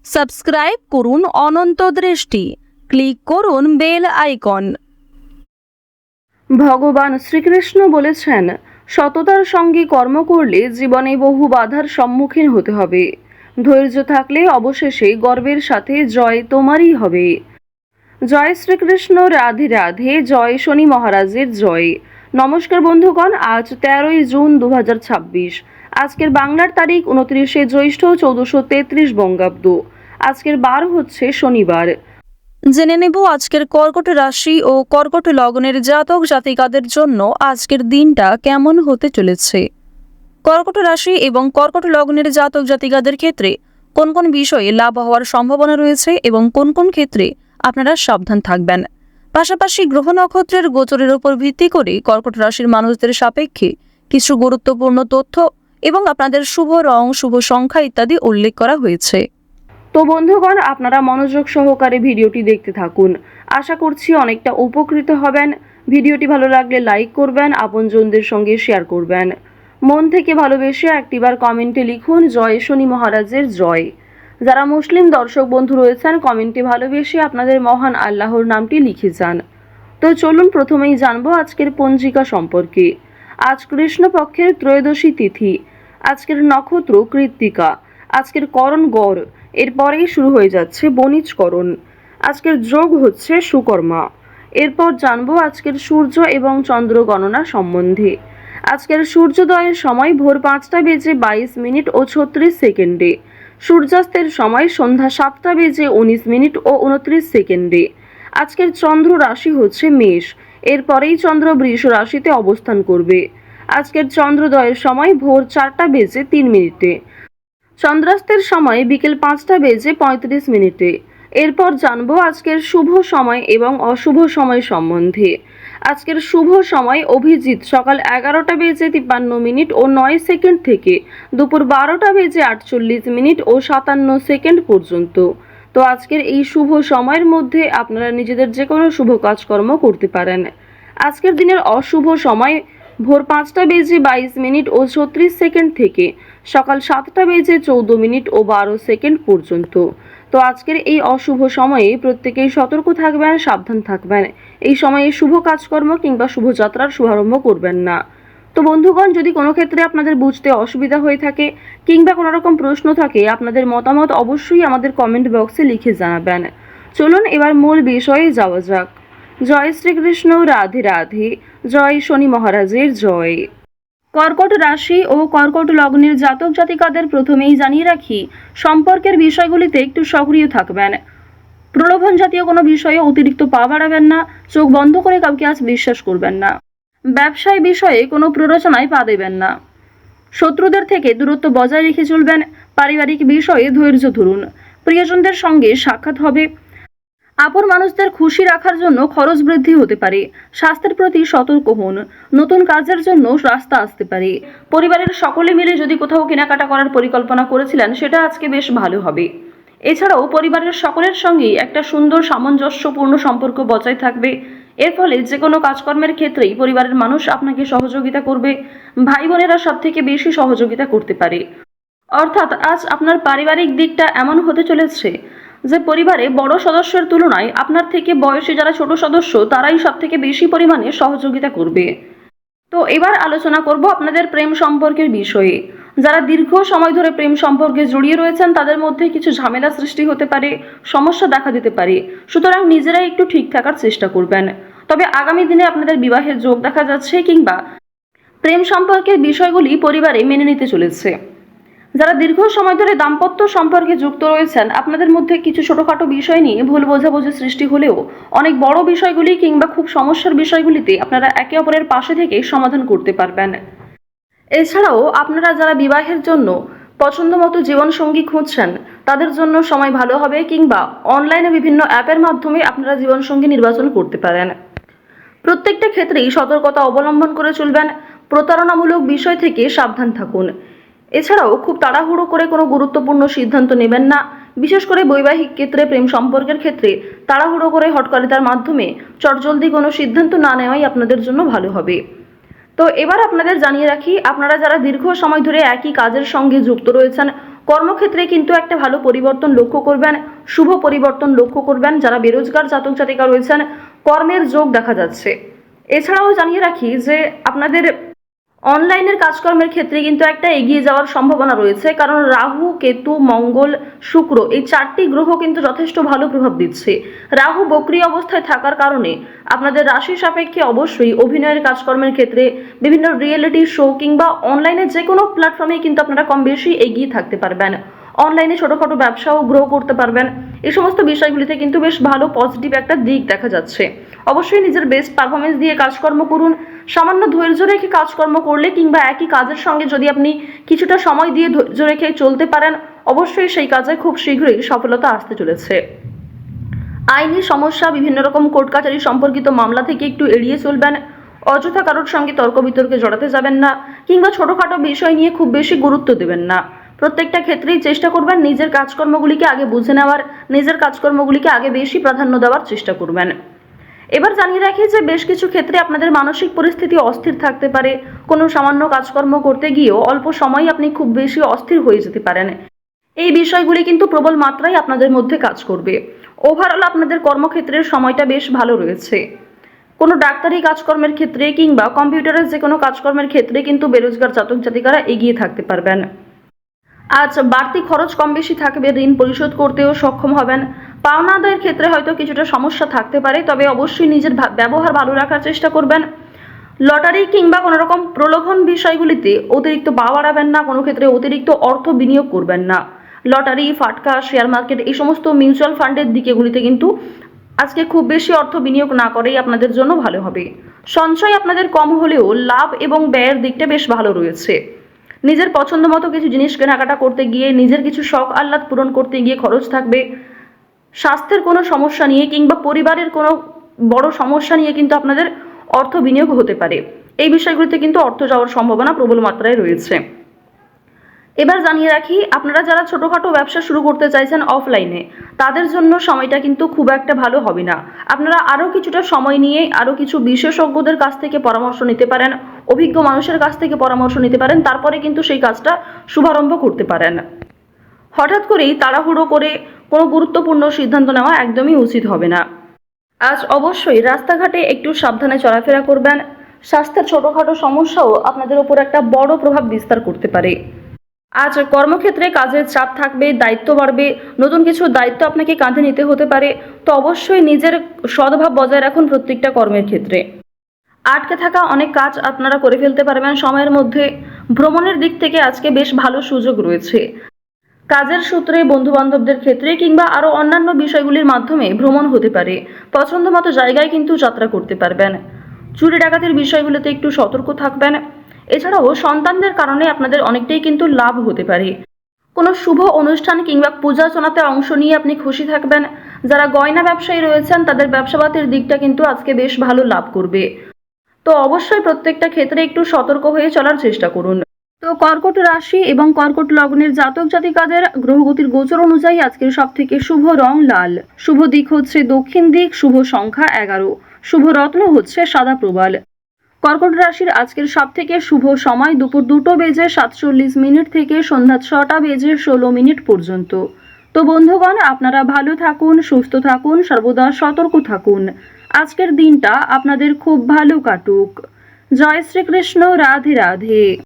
Subscribe করুন অনন্ত দৃষ্টি, click করুন বেল আইকন। ভগবান শ্রীকৃষ্ণ বলেছেন, সততার সঙ্গে কর্ম করলে জীবনে বহু বাধার সম্মুখীন হতে হবে। ধৈর্য থাকলে অবশেষে গর্বের সাথে জয় তোমারই হবে। জয় শ্রীকৃষ্ণ, রাধে রাধে, জয় শনি মহারাজের জয়। নমস্কার বন্ধুগণ, আজ 13ই জুন 2026। আজকের বাংলার তারিখ 29শে জ্যৈষ্ঠ 1433 বঙ্গাব্দ। আজকের বার হচ্ছে শনিবার। জেনে নেব আজকের কর্কট রাশি ও কর্কট লগ্নের জাতক জাতিকাদের জন্য আজকের দিনটা কেমন হতে চলেছে। কর্কট রাশি এবং কর্কট লগ্নের জাতক জাতিকাদের ক্ষেত্রে কোন কোন বিষয়ে লাভ হওয়ার সম্ভাবনা রয়েছে এবং কোন কোন ক্ষেত্রে আপনারা সাবধান থাকবেন। পাশাপাশি গ্রহ নক্ষত্রের গোচরের উপর ভিত্তি করে কর্কট রাশির মানুষদের সাপেক্ষে কিছু গুরুত্বপূর্ণ তথ্য এবং আপনাদের শুভ রং, শুভ সংখ্যা ইত্যাদি উল্লেখ করা হয়েছে। তো বন্ধুগণ, আপনারা মনোযোগ সহকারে ভিডিওটি দেখতে থাকুন। আশা করছি অনেকটা উপকৃত হবেন। ভিডিওটি ভালো লাগলে লাইক করবেন, আপনজনদের সঙ্গে শেয়ার করবেন। মন থেকে ভালোবেসে একটিবার কমেন্টে লিখুন জয় শনি মহারাজের জয়। যারা মুসলিম দর্শক বন্ধু রয়েছেন, কমেন্টে ভালোবেসে আপনাদের মহান আল্লাহর নামটি লিখে যান। তো চলুন প্রথমেই জানবো আজকের পঞ্জিকা সম্পর্কে। আজ কৃষ্ণপক্ষের ত্রয়োদশী তিথি। আজকের নক্ষত্র কৃত্তিকা। আজকের করণ গড়। এরপরেই শুরু হয়ে যাচ্ছে বণিজকরণ। আজকের যোগ হচ্ছে সুকর্মা। এরপর জানবো আজকের সূর্য এবং চন্দ্র গণনা সম্বন্ধে। আজকের সূর্যোদয়ের সময় ভোর 5টা বেজে 22 মিনিট ও 36 সেকেন্ডে। সূর্যাস্তের সময় সন্ধ্যা 7টা বেজে 19 মিনিট ও 29 সেকেন্ডে। আজকের চন্দ্র রাশি হচ্ছে মেষ। এরপরেই চন্দ্র বৃষ রাশিতে অবস্থান করবে। আজকের চন্দ্রোদয়ের সময় ভোর 4টা বেজে 3 মিনিটে। চন্দ্রাস্তের সময় বিকেল 5টা বেজে 35 মিনিটে। এরপর জানবো আজকের শুভ সময় এবং অশুভ সময় সম্বন্ধে। আজকের শুভ সময় অভিজিৎ সকাল 11টা বেজে 53 মিনিট ও 9 সেকেন্ড থেকে দুপুর 12টা বেজে 48 মিনিট ও 57 সেকেন্ড পর্যন্ত। তো আজকের এই শুভ সময়ের মধ্যে আপনারা নিজেদের যে কোনো শুভ কাজকর্ম করতে পারেন। আজকের দিনের অশুভ সময় ভোর 5টা বেজে 22 মিনিট ও 36 সেকেন্ড থেকে সকাল 7টা বেজে 14 মিনিট ও 12 সেকেন্ড পর্যন্ত। তো আজকের এই অশুভ সময়ে প্রত্যেকেই সতর্ক থাকবেন, সাবধান থাকবেন। এই সময়ে শুভ কাজকর্ম কিংবা শুভযাত্রার শুভারম্ভ করবেন না। তো বন্ধুগণ, যদি কোনো ক্ষেত্রে আপনাদের বুঝতে অসুবিধা হয়ে থাকে কিংবা কোনো রকম প্রশ্ন থাকে, আপনাদের মতামত অবশ্যই আমাদের কমেন্ট বক্সে লিখে জানাবেন। চলুন এবার মূল বিষয়ে যাওয়া যাক। জয় শ্রীকৃষ্ণ, রাধে রাধে, জয় শনি মহারাজের জয়। কর্কট রাশি ও কর্কট লগ্নের জাতক জাতিকাদের প্রথমেই জানিয়ে রাখি, সম্পর্কের বিষয়গুলিতে একটু সক্রিয় থাকবেন। প্রলোভন জাতীয় কোনো বিষয়ে অতিরিক্ত পা বাড়াবেন না। চোখ বন্ধ করে কাউকে আজ বিশ্বাস করবেন না। ব্যবসায় বিষয়ে কোনো প্ররোচনায় পা দেবেন না। শত্রুদের থেকে দূরত্ব বজায় রেখে চলবেন। পারিবারিক বিষয়ে ধৈর্য ধরুন। প্রিয়জনদের সঙ্গে সাক্ষাৎ হবে। আপন মানুষদের খুশি রাখার জন্য খরচ বৃদ্ধি হতে পারে। স্বাস্থ্যের প্রতি সতর্ক হন। নতুন কাজের জন্য রাস্তা আসতে পারে। পরিবারের সকলে মিলে যদি কোথাও কেনাকাটা করার পরিকল্পনা করেছিলেন, সেটা আজকে বেশ ভালো হবে। এছাড়াও পরিবারের সকলের সঙ্গেই একটা সুন্দর সামঞ্জস্যপূর্ণ সম্পর্ক বজায় থাকবে। এর ফলে যে কোনো কাজকর্মের ক্ষেত্রেই পরিবারের মানুষ আপনাকে সহযোগিতা করবে। ভাই বোনেরা সব থেকে বেশি সহযোগিতা করতে পারে। অর্থাৎ আজ আপনার পারিবারিক দিকটা এমন হতে চলেছে যে পরিবারে বড় সদস্যের তুলনায় আপনার থেকে বয়সে যারা ছোট সদস্য, তারাই সব থেকে বেশি পরিমাণে সহযোগিতা করবে। তো এবার আলোচনা করব আপনাদের প্রেম সম্পর্কের বিষয়ে। যারা দীর্ঘ সময় ধরে প্রেম সম্পর্কে জড়িয়ে রয়েছেন, তাদের মধ্যে কিছু ঝামেলা সৃষ্টি হতে পারে, সমস্যা দেখা দিতে পারে। সুতরাং নিজেরাই একটু ঠিক থাকার চেষ্টা করবেন। তবে আগামী দিনে আপনাদের বিবাহের যোগ দেখা যাচ্ছে কিংবা প্রেম সম্পর্কের বিষয়গুলি পরিবারে মেনে নিতে চলেছে। যারা দীর্ঘ সময় ধরে দাম্পত্য সম্পর্কে যুক্ত রয়েছেন, আপনাদের মধ্যে কিছু ছোটখাটো বিষয় নিয়ে ভুল বোঝাবুঝি সৃষ্টি হলেও অনেক বড় বিষয়গুলি কিংবা খুব সমস্যার বিষয়গুলিতে আপনারা একে অপরের পাশে থেকে সমাধান করতে পারবেন। এছাড়াও আপনারা যারা বিবাহের জন্য পছন্দমতো জীবনসঙ্গী খুঁজছেন, তাদের জন্য সময় ভালো হবে কিংবা অনলাইনে বিভিন্ন অ্যাপের মাধ্যমে আপনারা জীবনসঙ্গী নির্বাচন করতে পারেন। প্রত্যেকটা ক্ষেত্রেই সতর্কতা অবলম্বন করে চলবেন। প্রতারণামূলক বিষয় থেকে সাবধান থাকুন। এছাড়াও খুব তাড়াহুড়ো করে কোনো গুরুত্বপূর্ণ সিদ্ধান্ত নেবেন না। বিশেষ করে বৈবাহিক ক্ষেত্রে, প্রেম সম্পর্কের ক্ষেত্রে তাড়াহুড়ো করে হটকারিতার মাধ্যমে চটজলদি কোনো সিদ্ধান্ত না নেওয়াই আপনাদের জন্য ভালো হবে। তো এবার আপনাদের জানিয়ে রাখি, আপনারা যারা দীর্ঘ সময় ধরে একই কাজের সঙ্গে যুক্ত রয়েছেন, কর্মক্ষেত্রে কিন্তু একটা ভালো পরিবর্তন লক্ষ্য করবেন, শুভ পরিবর্তন লক্ষ্য করবেন। যারা বেরোজগার জাতক জাতিকা রয়েছেন, কর্মের যোগ দেখা যাচ্ছে। এছাড়াও জানিয়ে রাখি যে আপনাদের অনলাইনের কাজকর্মের ক্ষেত্রে কিন্তু একটা এগিয়ে যাওয়ার সম্ভাবনা রয়েছে, কারণ রাহু, কেতু, মঙ্গল, শুক্র এই 4টি গ্রহ কিন্তু যথেষ্ট ভালো প্রভাব দিচ্ছে। রাহু বক্রী অবস্থায় থাকার কারণে আপনাদের রাশি সাপেক্ষে অবশ্যই অভিনয়ের কাজকর্মের ক্ষেত্রে বিভিন্ন রিয়েলিটি শো কিংবা অনলাইনে যে কোনো প্ল্যাটফর্মে কিন্তু আপনারা কম বেশি এগিয়ে থাকতে পারবেন। অনলাইনে ছোটোখাটো ব্যবসাও গ্রো করতে পারবেন। এই সমস্ত বিষয়গুলিতে কিন্তু বেশ ভালো পজিটিভ একটা দিক দেখা যাচ্ছে। অবশ্যই নিজের বেস্ট পারফরমেন্স দিয়ে কাজকর্ম করুন। সামান্য ধৈর্য রেখে কাজকর্ম করলে কিংবা একই কাজের সঙ্গে যদি আপনি কিছুটা সময় দিয়ে ধৈর্য রেখে চলতে পারেন, অবশ্যই সেই কাজে খুব শীঘ্রই সফলতা আসতে চলেছে। আইনি সমস্যা, বিভিন্ন রকম কোর্ট কাছারি সম্পর্কিত মামলা থেকে একটু এড়িয়ে চলবেন। অযথা কারোর সঙ্গে তর্ক বিতর্কে জড়াতে যাবেন না, কিংবা ছোটোখাটো বিষয় নিয়ে খুব বেশি গুরুত্ব দেবেন না। প্রত্যেকটা ক্ষেত্রেই চেষ্টা করবেন নিজের কাজকর্মগুলিকে আগে বুঝে নেওয়ার, নিজের কাজকর্মগুলিকে আগে বেশি প্রাধান্য দেওয়ার চেষ্টা করবেন। এবার জানিয়ে রাখি যে বেশ কিছু ক্ষেত্রে আপনাদের মানসিক পরিস্থিতি অস্থির থাকতে পারে। কোনো সামান্য কাজকর্ম করতে গিয়েও অল্প সময় আপনি খুব বেশি অস্থির হয়ে যেতে পারেন। এই বিষয়গুলি কিন্তু প্রবল মাত্রায় আপনাদের মধ্যে কাজ করবে। ওভারঅল আপনাদের কর্মক্ষেত্রের সময়টা বেশ ভালো রয়েছে। কোনো ডাক্তারি কাজকর্মের ক্ষেত্রে কিংবা কম্পিউটারের যে কোনো কাজকর্মের ক্ষেত্রে কিন্তু বেরোজগার জাতক জাতিকারা এগিয়ে থাকতে পারবেন। আজ বাড়তি খরচ কম বেশি থাকবে, ঋণ পরিশোধ করতেও সক্ষম হবেন। পাওনা আদায়ের ক্ষেত্রে হয়তো কিছুটা সমস্যা থাকতে পারে, তবে অবশ্যই নিজের ব্যবহার ভালো রাখার চেষ্টা করবেন। লটারি কিংবা কোনো রকম প্রলোভন বিষয়গুলিতে অতিরিক্ত পা বাড়াবেন না, কোনো ক্ষেত্রে অতিরিক্ত অর্থ বিনিয়োগ করবেন না। লটারি, ফাটকা, শেয়ার মার্কেট এই সমস্ত মিউচুয়াল ফান্ডের দিকেগুলিতে কিন্তু আজকে খুব বেশি অর্থ বিনিয়োগ না করেই আপনাদের জন্য ভালো হবে। সঞ্চয় আপনাদের কম হলেও লাভ এবং ব্যয়ের দিকটা বেশ ভালো রয়েছে। নিজের পছন্দ মতো কিছু জিনিস কেনাকাটা করতে গিয়ে, নিজের কিছু শখ আহ্লাদ পূরণ করতে গিয়ে খরচ থাকবে। স্বাস্থ্যের কোনো সমস্যা নিয়ে কিংবা পরিবারের কোনো বড় সমস্যা নিয়ে কিন্তু আপনাদের অর্থ বিনিয়োগ হতে পারে। এই বিষয়গুলিতে কিন্তু অর্থ যাওয়ার সম্ভাবনা প্রবল মাত্রায় রয়েছে। এবার জানিয়ে রাখি, আপনারা যারা ছোটোখাটো ব্যবসা শুরু করতে চাইছেন অফলাইনে, তাদের জন্য সময়টা কিন্তু খুব একটা ভালো হবে না। আপনারা আরও কিছুটা সময় নিয়ে আরও কিছু বিশেষজ্ঞদের কাছ থেকে পরামর্শ নিতে পারেন, অভিজ্ঞ মানুষের কাছ থেকে পরামর্শ নিতে পারেন, তারপরে কিন্তু সেই কাজটা শুভারম্ভ করতে পারেন। হঠাৎ করেই তাড়াহুড়ো করে কোনো গুরুত্বপূর্ণ সিদ্ধান্ত নেওয়া একদমই উচিত হবে না। আজ অবশ্যই রাস্তাঘাটে একটু সাবধানে চলাফেরা করবেন। স্বাস্থ্যের ছোটোখাটো সমস্যাও আপনাদের ওপর একটা বড় প্রভাব বিস্তার করতে পারে। আজ কর্মক্ষেত্রে কাজের চাপ থাকবে, দায়িত্ব বাড়বে, নতুন কিছু দায়িত্ব আপনাকে কাঁধে নিতে হতে পারে। তো অবশ্যই নিজের সদ্ভাব বজায় রাখুন প্রত্যেকটা কর্মের ক্ষেত্রে। আটকে থাকা অনেক কাজ আপনারা করে ফেলতে পারবেন সময়ের মধ্যে। ভ্রমণের দিক থেকে আজকে বেশ ভালো সুযোগ রয়েছে। কাজের সূত্রে, বন্ধু বান্ধবদের ক্ষেত্রে কিংবা আরও অন্যান্য বিষয়গুলির মাধ্যমে ভ্রমণ হতে পারে। পছন্দ মতো জায়গায় কিন্তু যাত্রা করতে পারবেন। চুরি ডাকাতির বিষয়গুলোতে একটু সতর্ক থাকবেন। এছাড়াও সন্তানদের কারণে আপনাদের অনেকটাই কিন্তু লাভ হতে পারে। কোনো শুভ অনুষ্ঠান কিংবা পূজার্চনাতে অংশ নিয়ে আপনি খুশি থাকবেন। যারা গয়না ব্যবসায়ী রয়েছেন, তাদের ব্যবসাপাতির দিকটা কিন্তু আজকে বেশ ভালো লাভ করবে। তো অবশ্যই প্রত্যেকটা ক্ষেত্রে একটু সতর্ক হয়ে চলার চেষ্টা করুন। তো কর্কট রাশি এবং কর্কট লগ্নের জাতক জাতিকাদের গ্রহগতির গোচর অনুযায়ী আজকের সবথেকে শুভ রং লাল, শুভ দিক হচ্ছে দক্ষিণ দিক, শুভ সংখ্যা 11, শুভ রত্ন হচ্ছে সাদা প্রবাল। কর্কট রাশির আজকের সবথেকে শুভ সময় দুপুর 2:47 থেকে সন্ধ্যা 6:16 পর্যন্ত। তো বন্ধুগণ, আপনারা ভালো থাকুন, সুস্থ থাকুন, সর্বদা সতর্ক থাকুন। আজকের দিনটা আপনাদের খুব ভালো কাটুক। জয় শ্রীকৃষ্ণ, রাধে রাধে।